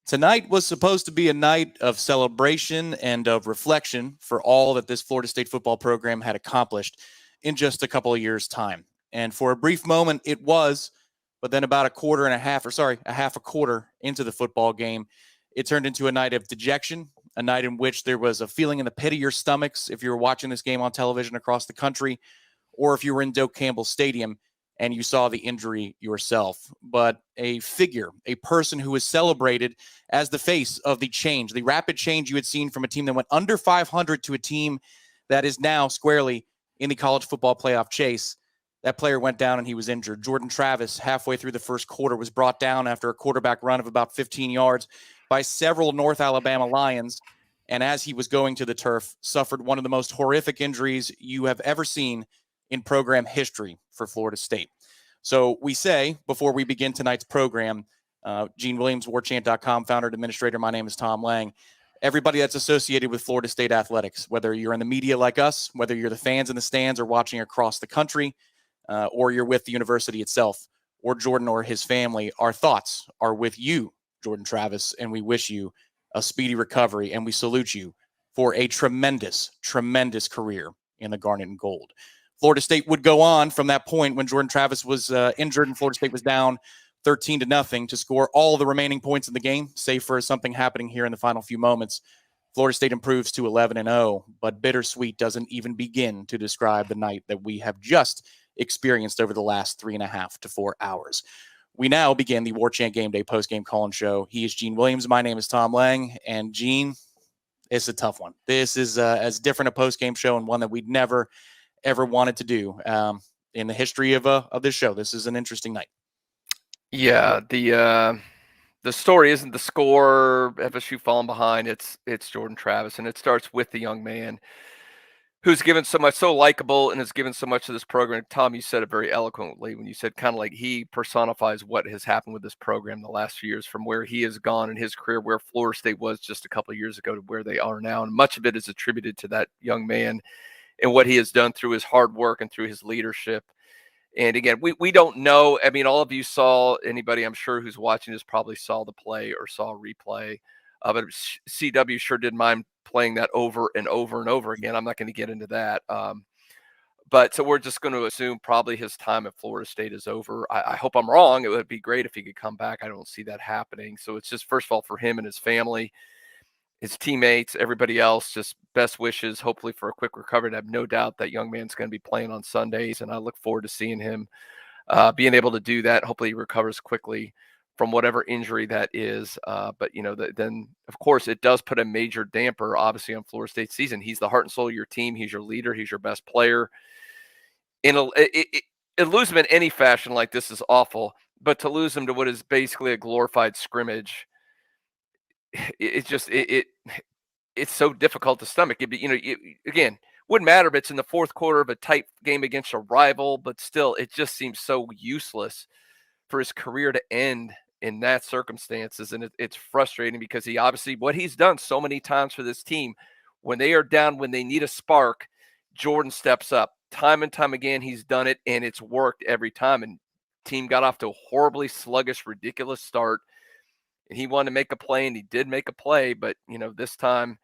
Tonight was supposed to be a night of celebration and of reflection for all that this Florida State football program had accomplished in just a couple of years' time. And for a brief moment, it was, but then about a half a quarter into the football game, it turned into a night of dejection, a night in which there was a feeling in the pit of your stomachs if you were watching this game on television across the country, or if you were in Doak Campbell Stadium and you saw the injury yourself. But a figure, a person who was celebrated as the face of the change, the rapid change you had seen from a team that went under 500 to a team that is now squarely in the college football playoff chase. That player went down and he was injured. Jordan Travis, halfway through the first quarter, was brought down after a quarterback run of about 15 yards by several North Alabama Lions. And as he was going to the turf, suffered one of the most horrific injuries you have ever seen in program history for Florida State. So we say, before we begin tonight's program, Gene Williams, Warchant.com, founder and administrator, my name is Tom Lang. Everybody that's associated with Florida State athletics, whether you're in the media like us, whether you're the fans in the stands or watching across the country, or you're with the university itself, or Jordan or his family, our thoughts are with you, Jordan Travis, and we wish you a speedy recovery, and we salute you for a tremendous, tremendous career in the Garnet and Gold. Florida State would go on from that point when Jordan Travis was injured and Florida State was down 13-0 to score all the remaining points in the game, save for something happening here in the final few moments. Florida State improves to 11-0, but bittersweet doesn't even begin to describe the night that we have just experienced over the last 3.5 to 4 hours. We now begin the Warchant Game Day postgame call-in show. He is Gene Williams. My name is Tom Lang, and Gene, it's a tough one. This is as different a postgame show and one that we'd never ever wanted to do in the history of this show. This is an interesting night. Yeah, the story isn't the score, FSU falling behind. It's Jordan Travis, and it starts with the young man who's given so much, so likable, and has given so much to this program. Tom, you said it very eloquently when you said kind of like he personifies what has happened with this program the last few years, from where he has gone in his career, where Florida State was just a couple of years ago to where they are now. And much of it is attributed to that young man and what he has done through his hard work and through his leadership. And again, we don't know. I mean, all of you saw, anybody I'm sure who's watching this probably saw the play or saw a replay. But CW sure didn't mind playing that over and over and over again. I'm not going to get into that. But so we're just going to assume probably his time at Florida State is over. I hope I'm wrong. It would be great if he could come back. I don't see that happening. So it's just, first of all, for him and his family, his teammates, everybody else, just best wishes, hopefully for a quick recovery. And I have no doubt that young man's going to be playing on Sundays, and I look forward to seeing him being able to do that. Hopefully he recovers quickly from whatever injury that is. But, then, of course, it does put a major damper, obviously, on Florida State's season. He's the heart and soul of your team. He's your leader. He's your best player. Lose him in any fashion like this is awful, but to lose him to what is basically a glorified scrimmage, it's so difficult to stomach. Again, wouldn't matter if it's in the fourth quarter of a tight game against a rival, but still, it just seems so useless for his career to end in that circumstances. And it's frustrating because he obviously, what he's done so many times for this team, when they are down, when they need a spark, Jordan steps up. Time and time again, he's done it, and it's worked every time. And team got off to a horribly sluggish, ridiculous start. And he wanted to make a play, and he did make a play, but this time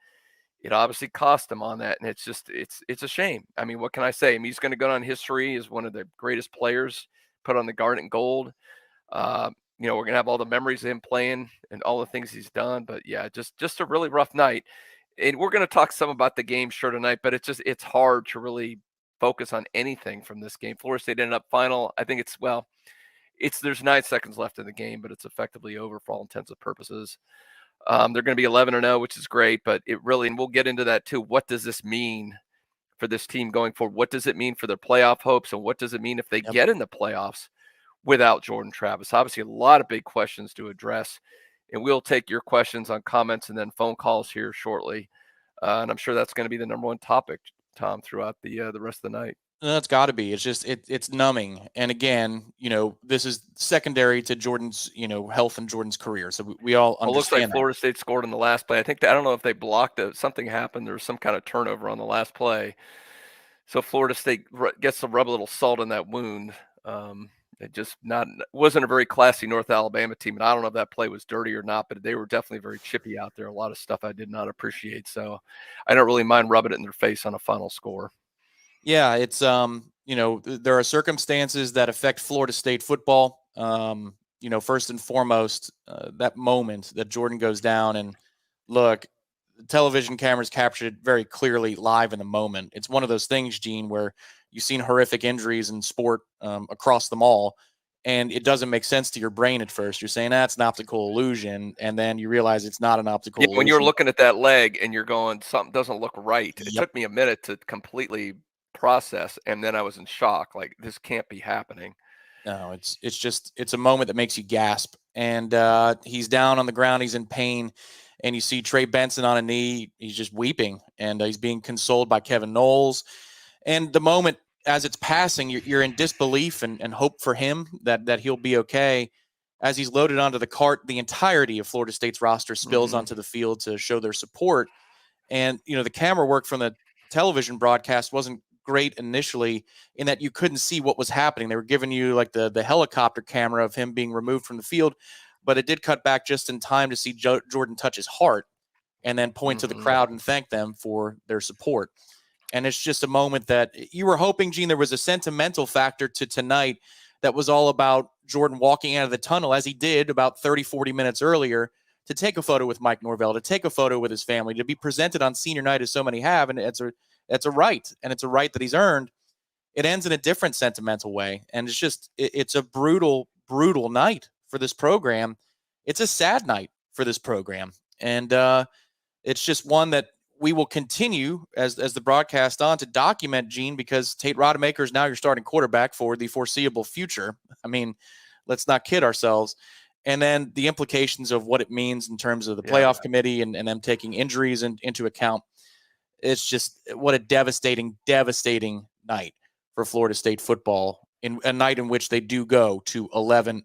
it obviously cost him on that. And it's a shame. I mean, what can I say? I mean, he's going to go down in history as one of the greatest players put on the Garnet and Gold. We're going to have all the memories of him playing and all the things he's done. But yeah, just a really rough night. And we're going to talk some about the game sure tonight, but it's hard to really focus on anything from this game. Florida State ended up final. I think there's 9 seconds left in the game, but it's effectively over for all intents and purposes. They're going to be 11-0, which is great, but and we'll get into that too. What does this mean for this team going forward? What does it mean for their playoff hopes? And what does it mean if they get in the playoffs without Jordan Travis? Obviously, a lot of big questions to address, and we'll take your questions on comments and then phone calls here shortly. And I'm sure that's going to be the number one topic, Tom, throughout the rest of the night. That's got to be. It's just it's numbing. And again, this is secondary to Jordan's, health and Jordan's career. So we all understand. It looks like Florida State scored in the last play. I don't know if they blocked it. Something happened. There was some kind of turnover on the last play. So Florida State gets to rub a little salt in that wound. It just wasn't a very classy North Alabama team. And I don't know if that play was dirty or not, but they were definitely very chippy out there. A lot of stuff I did not appreciate. So I don't really mind rubbing it in their face on a final score. Yeah, it's there are circumstances that affect Florida State football. First and foremost, that moment that Jordan goes down, and look, the television cameras captured it very clearly live in the moment. It's one of those things, Gene, where you've seen horrific injuries in sport across them all, and it doesn't make sense to your brain at first. You're saying that's an optical illusion, and then you realize it's not an optical Yeah, when you're illusion. looking at that leg and you're going, something doesn't look right. It Yep. took me a minute to completely process, and then I was in shock. Like, this can't be happening. No, it's a moment that makes you gasp. And he's down on the ground, he's in pain, and you see Trey Benson on a knee. He's just weeping, and he's being consoled by Kevin Knowles. And the moment as it's passing, you're in disbelief and hope for him that he'll be okay. As he's loaded onto the cart, the entirety of Florida State's roster spills onto the field to show their support. And the camera work from the television broadcast wasn't great initially, in that you couldn't see what was happening. They were giving you like the helicopter camera of him being removed from the field, but it did cut back just in time to see Jordan touch his heart and then point to the crowd and thank them for their support. And it's just a moment that you were hoping, Gene, there was a sentimental factor to tonight that was all about Jordan walking out of the tunnel, as he did about 30, 40 minutes earlier, to take a photo with Mike Norvell, to take a photo with his family, to be presented on senior night as so many have. And it's a right, and it's a right that he's earned. It ends in a different sentimental way. And it's a brutal, brutal night for this program. It's a sad night for this program. And it's just one that we will continue as the broadcast on to document, Gene, because Tate Rodemaker is now your starting quarterback for the foreseeable future. I mean, let's not kid ourselves. And then the implications of what it means in terms of the playoff committee and them taking injuries into account. It's just what a devastating, devastating night for Florida State football, in a night in which they do go to 11-0.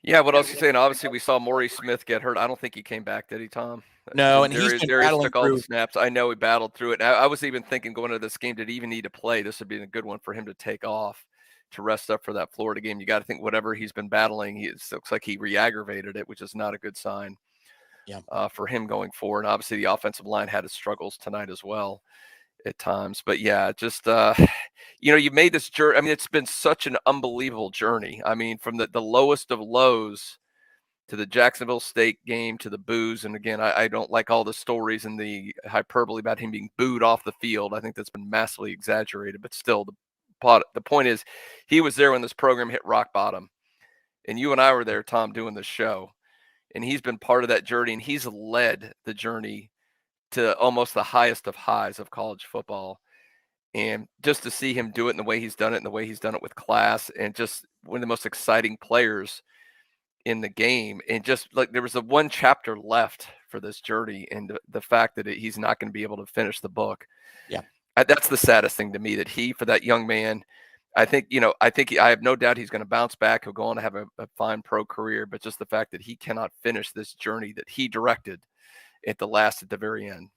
Yeah, what else you saying? Obviously, we saw Maurice Smith get hurt. I don't think he came back, did he, Tom? No, and he's been Darius battling took all the through. snaps. I know he battled through it. I was even thinking going into this game, did he even need to play? This would be a good one for him to take off to rest up for that Florida game. You got to think whatever he's been battling, it looks like he re-aggravated it, which is not a good sign for him going forward. Obviously, the offensive line had its struggles tonight as well at times. But yeah, just you made this journey. I mean, it's been such an unbelievable journey. I mean, from the lowest of lows to the Jacksonville State game to the boos. And again, I don't like all the stories and the hyperbole about him being booed off the field. I think that's been massively exaggerated. But still, the point is, he was there when this program hit rock bottom. And you and I were there, Tom, doing this show. And he's been part of that journey, and he's led the journey to almost the highest of highs of college football. And just to see him do it in the way he's done it, and the way he's done it with class, and just one of the most exciting players in the game. And just like there was a one chapter left for this journey, and the fact that he's not going to be able to finish the book. Yeah. That's the saddest thing to me, that for that young man, I have no doubt he's going to bounce back. He'll go on to have a fine pro career, but just the fact that he cannot finish this journey that he directed at the very end.